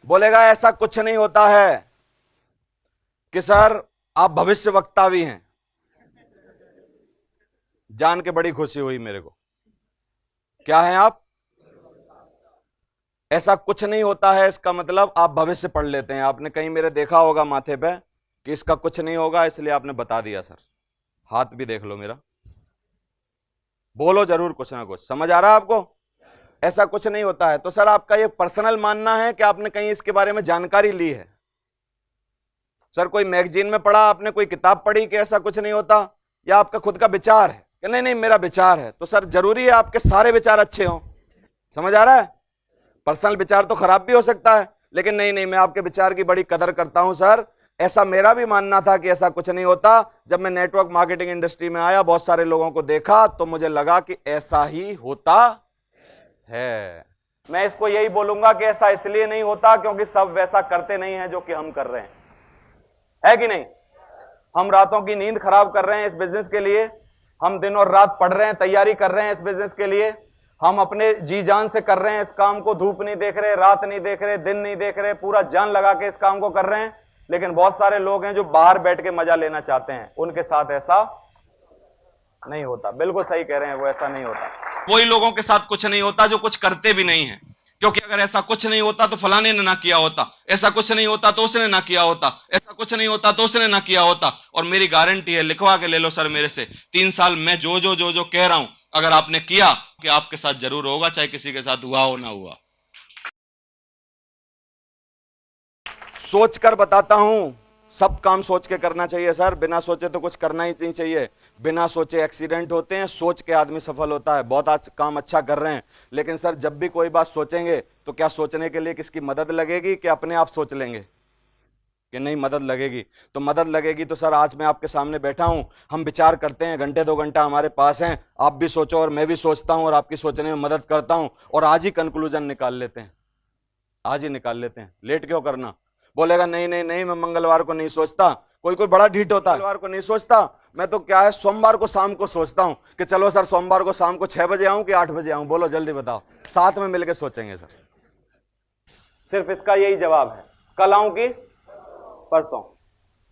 बोलेगा ऐसा कुछ नहीं होता है कि सर आप भविष्य वक्ता भी हैं। जान के बड़ी खुशी हुई मेरे को। क्या है आप? ऐसा कुछ नहीं होता है, इसका मतलब आप भविष्य पढ़ लेते हैं। आपने कहीं मेरे देखा होगा माथे पे कि इसका कुछ नहीं होगा, इसलिए आपने बता दिया सर। हाथ भी देख लो मेरा। बोलो जरूर कुछ ना कुछ। समझ आ रहा है आपको? ऐसा कुछ नहीं होता है। तो सर आपका ये पर्सनल मानना है कि आपने कहीं इसके बारे में जानकारी ली है? सर कोई मैगजीन में पढ़ा आपने, कोई किताब पढ़ी कि ऐसा कुछ नहीं होता, या आपका खुद का विचार है कि नहीं नहीं मेरा विचार है? तो सर जरूरी है आपके सारे विचार अच्छे हों। समझ आ रहा है? पर्सनल विचार तो खराब भी हो सकता है, लेकिन नहीं नहीं मैं आपके विचार की बड़ी कदर करता हूं सर। ऐसा मेरा भी मानना था कि ऐसा कुछ नहीं होता। जब मैं नेटवर्क मार्केटिंग इंडस्ट्री में आया, बहुत सारे लोगों को देखा, तो मुझे लगा कि ऐसा ही होता है। मैं इसको यही बोलूंगा कि ऐसा इसलिए नहीं होता क्योंकि सब वैसा करते नहीं है जो कि हम कर रहे हैं, है कि नहीं? हम रातों की नींद खराब कर रहे हैं इस बिजनेस के लिए, हम दिन और रात पढ़ रहे हैं, तैयारी कर रहे हैं इस बिजनेस के लिए, हम अपने जी जान से कर रहे हैं इस काम को, धूप नहीं देख रहे, रात नहीं देख रहे, दिन नहीं देख रहे, पूरा जान लगा के इस काम को कर रहे हैं। लेकिन बहुत सारे लोग हैं जो बाहर बैठ के मजा लेना चाहते हैं, उनके साथ ऐसा नहीं होता। बिल्कुल सही कह रहे हैं, वो ऐसा नहीं होता। वही लोगों के साथ कुछ नहीं होता जो कुछ करते भी नहीं है, क्योंकि अगर ऐसा कुछ नहीं होता तो फलाने ने ना किया होता, ऐसा कुछ नहीं होता तो उसने ना किया होता, ऐसा कुछ नहीं होता तो उसने ना किया होता। और मेरी गारंटी है, लिखवा के ले लो सर मेरे से, 3 साल मैं जो जो जो जो कह रहा हूं अगर आपने किया कि आपके साथ जरूर होगा, चाहे किसी के साथ हुआ हो ना हुआ। सोच कर बताता हूं, सब काम सोच के करना चाहिए सर। बिना सोचे तो कुछ करना ही नहीं चाहिए। बिना सोचे एक्सीडेंट होते हैं, सोच के आदमी सफल होता है। बहुत आज काम अच्छा कर रहे हैं, लेकिन सर जब भी कोई बात सोचेंगे तो क्या सोचने के लिए किसकी मदद लगेगी कि अपने आप सोच लेंगे कि नहीं मदद लगेगी? तो मदद लगेगी तो सर आज मैं आपके सामने बैठा हूं, हम विचार करते हैं, घंटे 2 घंटा हमारे पास हैं, आप भी सोचो और मैं भी सोचता हूं और आपकी सोचने में मदद करता हूं, और आज ही कंक्लूजन निकाल लेते हैं। आज ही निकाल लेते हैं। लेट क्यों करना? बोलेगा नहीं नहीं नहीं मैं मंगलवार को नहीं सोचता। कोई कोई बड़ा ढीठ होता है, मंगलवार को नहीं सोचता, मैं तो क्या है सोमवार को शाम को सोचता हूं कि चलो सर सोमवार को शाम को 6 बजे आऊं कि 8 बजे आऊं, बोलो जल्दी बताओ, साथ में मिलकर सोचेंगे सर। सिर्फ इसका यही जवाब है, कल आऊं कि परसों।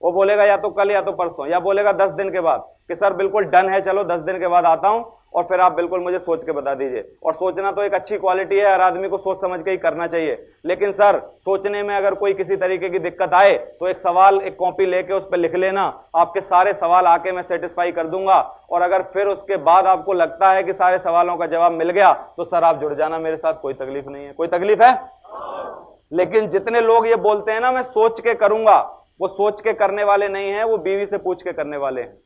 वो बोलेगा या तो कल या तो परसों, या बोलेगा 10 दिन के बाद कि सर बिल्कुल डन है, चलो 10 दिन के बाद आता हूं, और फिर आप बिल्कुल मुझे सोच के बता दीजिए। और सोचना तो एक अच्छी क्वालिटी है, हर आदमी को सोच समझ के ही करना चाहिए। लेकिन सर सोचने में अगर कोई किसी तरीके की दिक्कत आए तो एक सवाल, एक कॉपी लेके उस पर लिख लेना, आपके सारे सवाल आके मैं सेटिस्फाई कर दूंगा। और अगर फिर उसके बाद आपको लगता है कि सारे सवालों का जवाब मिल गया तो सर आप जुड़ जाना मेरे साथ, कोई तकलीफ नहीं है। कोई तकलीफ है? लेकिन जितने लोग ये बोलते हैं ना मैं सोच के करूंगा, वो सोच के करने वाले नहीं है, वो बीवी से पूछ के करने वाले हैं।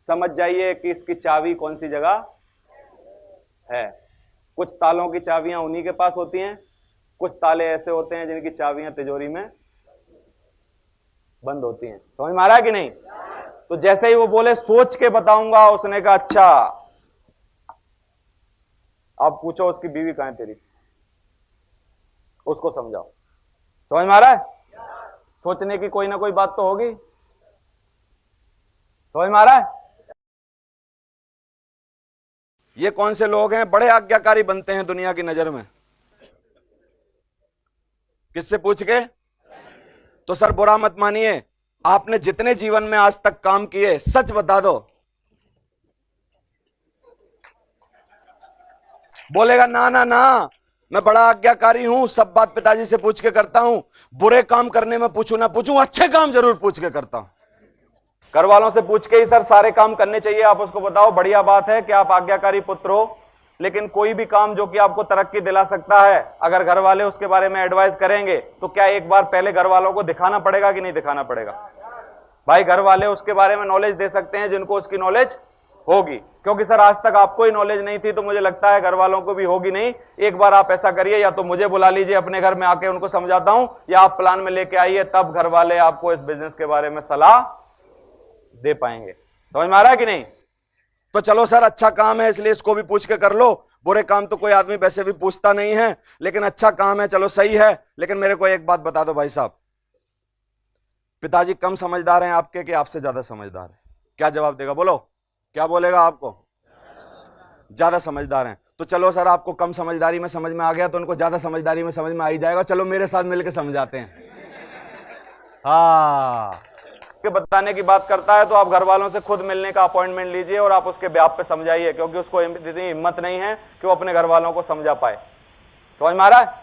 समझ जाइए कि इसकी चाबी कौन सी जगह है। कुछ तालों की चाबियां उन्हीं के पास होती हैं, कुछ ताले ऐसे होते हैं जिनकी चाबियां तिजोरी में बंद होती हैं। समझ में आ रहा है कि नहीं? तो जैसे ही वो बोले सोच के बताऊंगा, उसने कहा अच्छा। आप पूछो उसकी बीवी कहां है तेरी, उसको समझाओ। समझ में आ रहा है? सोचने की कोई ना कोई बात तो होगी। समझ में आ रहा है? ये कौन से लोग हैं बड़े आज्ञाकारी बनते हैं दुनिया की नजर में? किससे पूछ के? तो सर बुरा मत मानिए, आपने जितने जीवन में आज तक काम किए, सच बता दो। बोलेगा ना ना ना मैं बड़ा आज्ञाकारी हूं, सब बात पिताजी से पूछ के करता हूं, बुरे काम करने में पूछूं ना पूछूं, अच्छे काम जरूर पूछ के करता हूं। घर वालों से पूछ के ही सर सारे काम करने चाहिए। आप उसको बताओ बढ़िया बात है कि आप आज्ञाकारी पुत्र हो, लेकिन कोई भी काम जो कि आपको तरक्की दिला सकता है, अगर घर वाले उसके बारे में एडवाइस करेंगे तो क्या एक बार पहले घर वालों को दिखाना पड़ेगा कि नहीं दिखाना पड़ेगा? भाई घर वाले उसके बारे में नॉलेज दे सकते हैं जिनको उसकी नॉलेज होगी, क्योंकि सर आज तक आपको ही नॉलेज नहीं थी तो मुझे लगता है घर वालों को भी होगी नहीं। एक बार आप ऐसा करिए, या तो मुझे बुला लीजिए अपने घर में आके उनको समझाता हूं, या आप प्लान में लेके आइए, तब घर वाले आपको इस बिजनेस के बारे में सलाह दे पाएंगे। समझ में आ रहा है कि नहीं? तो चलो सर अच्छा काम है इसलिए इसको भी पूछ के कर लो। बुरे काम तो कोई आदमी वैसे भी पूछता नहीं है, लेकिन अच्छा काम है, चलो सही है। लेकिन मेरे को एक बात बता दो भाई साहब, पिताजी कम समझदार हैं आपके कि आपसे ज्यादा समझदार है? क्या जवाब देगा? बोलो, क्या बोलेगा आपको? ज्यादा समझदार हैं। तो चलो सर आपको कम समझदारी में समझ में आ गया तो उनको ज्यादा समझदारी में समझ में आ ही जाएगा, चलो मेरे साथ मिलकर समझाते हैं। हाँ, के बताने की बात करता है तो आप घर वालों से खुद मिलने का अपॉइंटमेंट लीजिए और आप उसके ब्याह पे समझाइए, क्योंकि उसको इतनी हिम्मत नहीं है कि वो अपने घर वालों को समझा पाए। समझ में आ रहा है?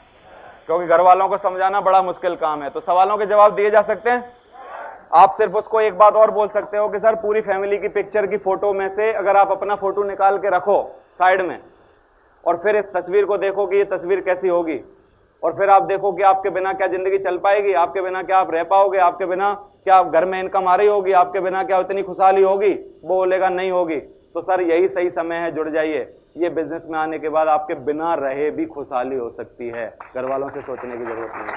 क्योंकि घर वालों को समझाना बड़ा मुश्किल काम है। तो सवालों के जवाब दिए जा सकते हैं। आप सिर्फ उसको एक बात और बोल सकते हो कि सर पूरी फैमिली की पिक्चर की फोटो में से अगर आप अपना फोटो निकाल के रखो साइड में और फिर इस तस्वीर को देखो कि ये तस्वीर कैसी होगी, और फिर आप देखो कि आपके बिना क्या जिंदगी चल पाएगी, आपके बिना क्या आप रह पाओगे, आपके बिना क्या घर में इनकम आ रही होगी, आपके बिना क्या उतनी खुशहाली होगी? वो बोलेगा नहीं होगी। तो सर यही सही समय है, जुड़ जाइए। ये बिजनेस में आने के बाद आपके बिना रहे भी खुशहाली हो सकती है, घर वालों से सोचने की जरूरत नहीं है।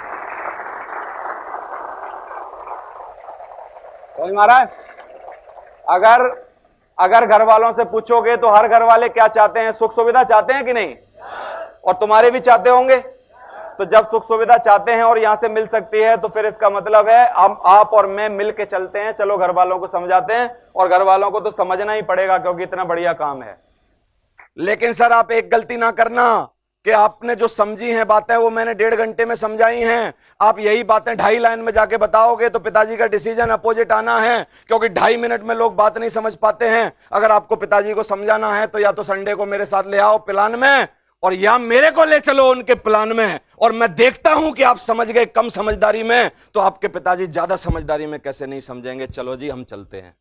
समझ में आ रहा है? अगर घर वालों से पूछोगे तो हर घर वाले क्या चाहते हैं? सुख सुविधा चाहते हैं कि नहीं? और तुम्हारे भी चाहते होंगे। तो जब सुख सुविधा चाहते हैं और यहां से मिल सकती है तो फिर इसका मतलब है आप और मैं मिल के चलते हैं, चलो घर वालों को समझाते हैं। और घर वालों को तो समझना ही पड़ेगा क्योंकि इतना बढ़िया काम है। लेकिन सर आप एक गलती ना करना कि आपने जो समझी हैं बातें वो मैंने 1.5 घंटे में समझाई हैं, आप यही बातें 2.5 लाइन में जाके बताओगे तो पिताजी का डिसीजन अपोजिट आना है, क्योंकि 2.5 मिनट में लोग बात नहीं समझ पाते हैं। अगर आपको पिताजी को समझाना है तो या तो संडे को मेरे साथ ले आओ प्लान में, और या मेरे को ले चलो उनके प्लान में, और मैं देखता हूं कि आप समझ गए कम समझदारी में तो आपके पिताजी ज्यादा समझदारी में कैसे नहीं समझेंगे। चलो जी हम चलते हैं।